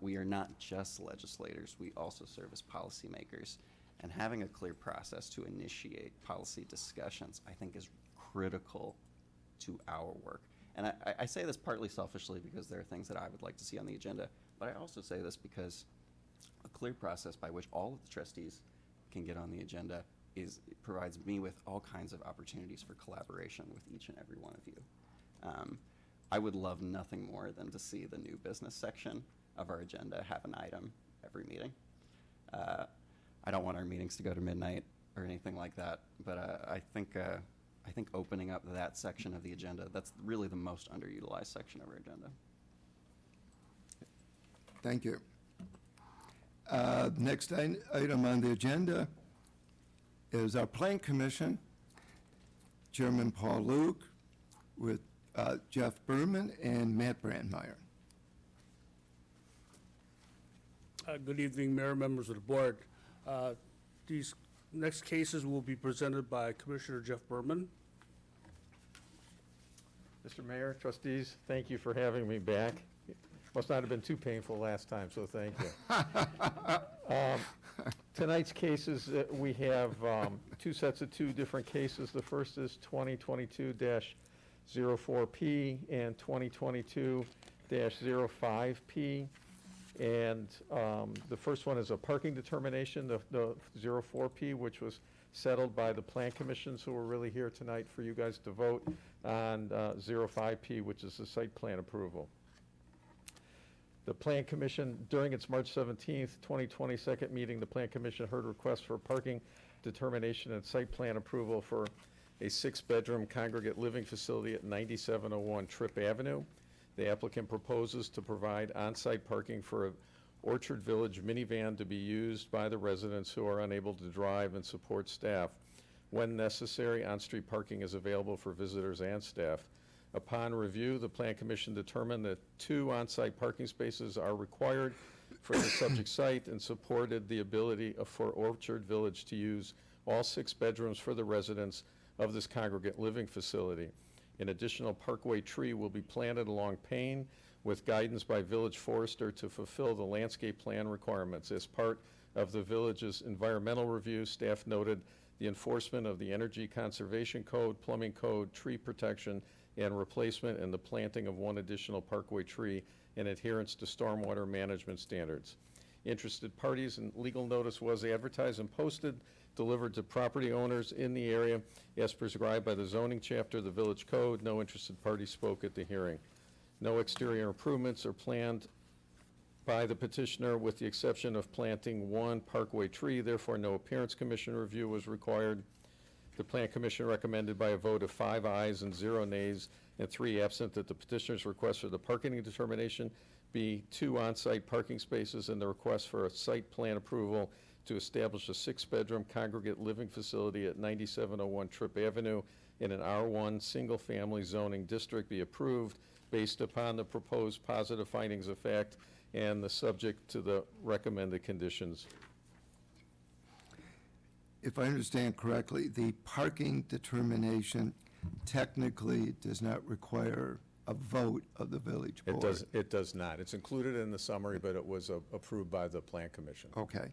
We are not just legislators, we also serve as policymakers. And having a clear process to initiate policy discussions, I think, is critical to our work. And I say this partly selfishly because there are things that I would like to see on the agenda, but I also say this because a clear process by which all of the trustees can get on the agenda provides me with all kinds of opportunities for collaboration with each and every one of you. I would love nothing more than to see the new business section of our agenda have an item every meeting. I don't want our meetings to go to midnight or anything like that, but I think opening up that section of the agenda, that's really the most underutilized section of our agenda. Thank you. Next item on the agenda is our Plan Commission, Chairman Paul Luke with Jeff Berman and Matt Brandmeier. Good evening, Mayor, members of the board. These next cases will be presented by Commissioner Jeff Berman. Mr. Mayor, trustees, thank you for having me back. Must not have been too painful last time, so thank you. Tonight's cases, we have two sets of two different cases. The first is 2022-04P and 2022-05P. And the first one is a parking determination, the 04P, which was settled by the Plan Commission, so we're really here tonight for you guys to vote on 05P, which is the site plan approval. The Plan Commission, during its March 17th, 2020 second meeting, the Plan Commission heard requests for parking determination and site plan approval for a 6-bedroom congregate living facility at 9701 Tripp Avenue. The applicant proposes to provide on-site parking for an Orchard Village minivan to be used by the residents who are unable to drive and support staff. When necessary, on-street parking is available for visitors and staff. Upon review, the Plan Commission determined that 2 on-site parking spaces are required for the subject site and supported the ability for Orchard Village to use all 6 bedrooms for the residents of this congregate living facility. An additional parkway tree will be planted along Payne with guidance by village forester to fulfill the landscape plan requirements. As part of the village's environmental review, staff noted the enforcement of the Energy Conservation Code, Plumbing Code, tree protection, and replacement and the planting of 1 additional parkway tree in adherence to stormwater management standards. Interested parties and legal notice was advertised and posted, delivered to property owners in the area as prescribed by the zoning chapter of the village code. No interested party spoke at the hearing. No exterior improvements are planned by the petitioner with the exception of planting 1 parkway tree. Therefore, no appearance commission review was required. The Plan Commission recommended by a vote of 5 ayes and 0 nays and 3 absent that the petitioner's request for the parking determination be 2 on-site parking spaces and the request for a site plan approval to establish a 6-bedroom congregate living facility at 9701 Tripp Avenue in an R1 single-family zoning district be approved based upon the proposed positive findings of fact and the subject to the recommended conditions. If I understand correctly, the parking determination technically does not require a vote of the village board. It does not. It's included in the summary, but it was approved by the Plan Commission. Okay.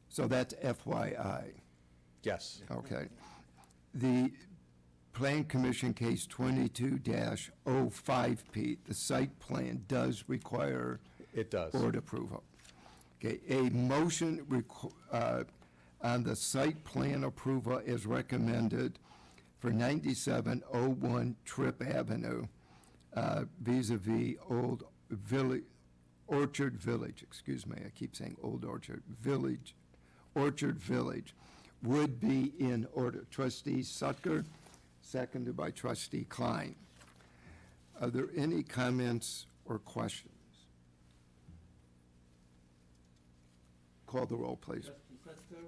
So that's FYI. Yes. Okay. The Plan Commission case 22-05P, the site plan does require It does. board approval. Okay, a motion on the site plan approval is recommended for 9701 Tripp Avenue, vis-à-vis Old Village, Orchard Village, excuse me, I keep saying Old Orchard Village, Orchard Village, would be in order. Trustee Sutker, seconded by Trustee Klein. Are there any comments or questions? Call the roll, please. Trustee Sutker,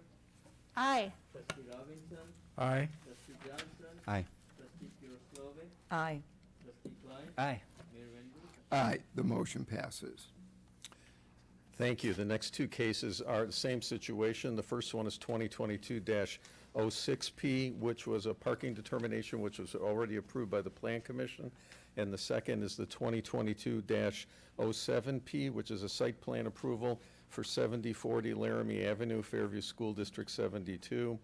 Aye. trustee Robinson, Aye. trustee Johnson, Aye. trustee Purslove, Aye. trustee Klein, Aye. Mayor Van Dusen. Aye, the motion passes. Thank you. The next two cases are the same situation. The first one is 2022-06P, which was a parking determination which was already approved by the Plan Commission. And the second is the 2022-07P, which is a site plan approval for 7040 Laramie Avenue, Fairview School District 72.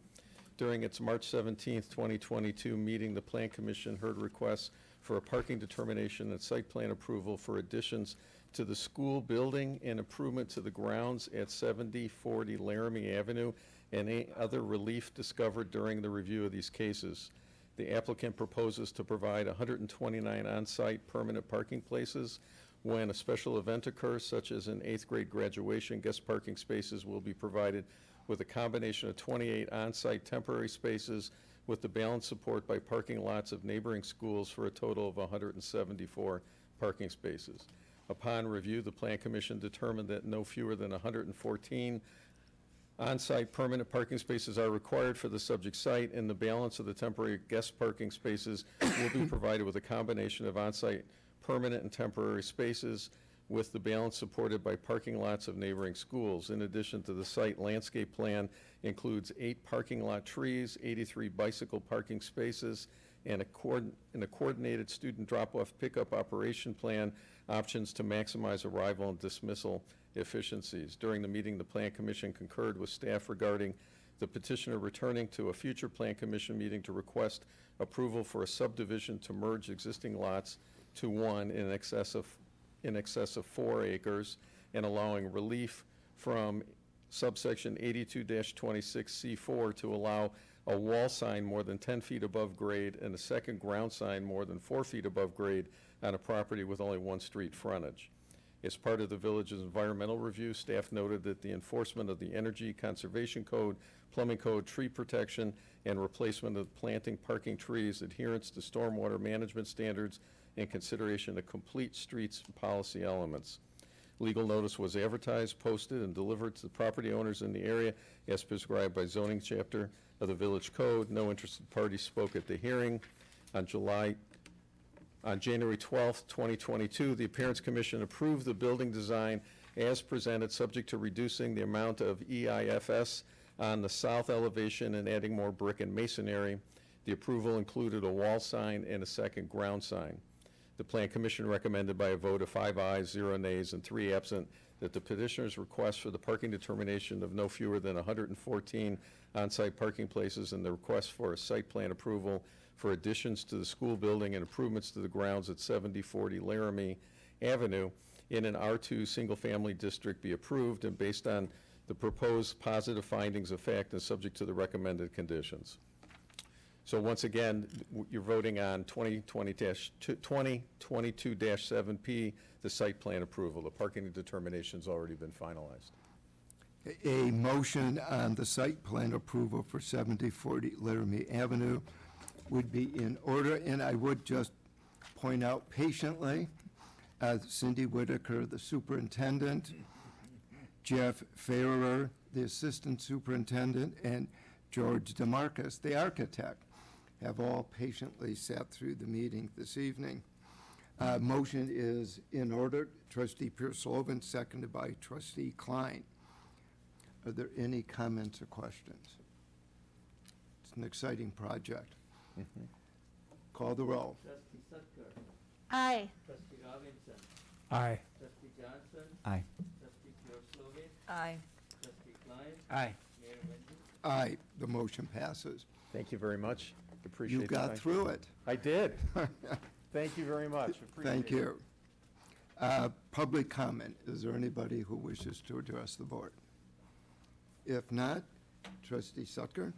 During its March 17th, 2022 meeting, the Plan Commission heard requests for a parking determination and site plan approval for additions to the school building and improvement to the grounds at 7040 Laramie Avenue and any other relief discovered during the review of these cases. The applicant proposes to provide 129 on-site permanent parking places. When a special event occurs, such as an 8th grade graduation, guest parking spaces will be provided with a combination of 28 on-site temporary spaces with the balance support by parking lots of neighboring schools for a total of 174 parking spaces. Upon review, the Plan Commission determined that no fewer than 114 on-site permanent parking spaces are required for the subject site, and the balance of the temporary guest parking spaces will be provided with a combination of on-site permanent and temporary spaces, with the balance supported by parking lots of neighboring schools. In addition to the site landscape plan includes 8 parking lot trees, 83 bicycle parking spaces, and a coordinated student drop-off pickup operation plan, options to maximize arrival and dismissal efficiencies. During the meeting, the Plan Commission concurred with staff regarding the petitioner returning to a future Plan Commission meeting to request approval for a subdivision to merge existing lots to one in excess of 4 acres, and allowing relief from subsection 82-26C4 to allow a wall sign more than 10 feet above grade and a second ground sign more than 4 feet above grade on a property with only one street frontage. As part of the village's environmental review, staff noted that the enforcement of the Energy Conservation Code, Plumbing Code, tree protection, and replacement of planting parking trees, adherence to stormwater management standards, and consideration of complete streets policy elements. Legal notice was advertised, posted, and delivered to the property owners in the area as prescribed by zoning chapter of the village code. No interested parties spoke at the hearing. On January 12th, 2022, the Appearance Commission approved the building design as presented, subject to reducing the amount of EIFS on the south elevation and adding more brick and masonry. The approval included a wall sign and a second ground sign. The Plan Commission recommended by a vote of 5 ayes, 0 nays, and 3 absent that the petitioner's request for the parking determination of no fewer than 114 on-site parking places and the request for a site plan approval for additions to the school building and improvements to the grounds at 7040 Laramie Avenue in an R2 single-family district be approved, and based on the proposed positive findings of fact and subject to the recommended conditions. So once again, you're voting on 2022-7P, the site plan approval. The parking determination's already been finalized. A motion on the site plan approval for 7040 Laramie Avenue would be in order, and I would just point out patiently, Cindy Whitaker, the superintendent, Jeff Farrer, the assistant superintendent, and George DeMarcus, the architect, have all patiently sat through the meeting this evening. Motion is in order. Trustee Purslove, seconded by Trustee Klein. Are there any comments or questions? It's an exciting project. Call the roll. Trustee Sutker, Aye. trustee Robinson, Aye. trustee Johnson, Aye. trustee Purslove, Aye. trustee Klein, Ryan. Aye. Mayor Ventus. Aye, the motion passes. Thank you very much. Appreciate You it. got through it. I did. Thank you very much. Appreciate Thank it. you. Public comment. Is there anybody who wishes to address the board? If not, trustee Sucker,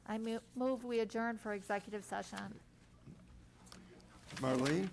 I move we adjourn for executive session. Marlene,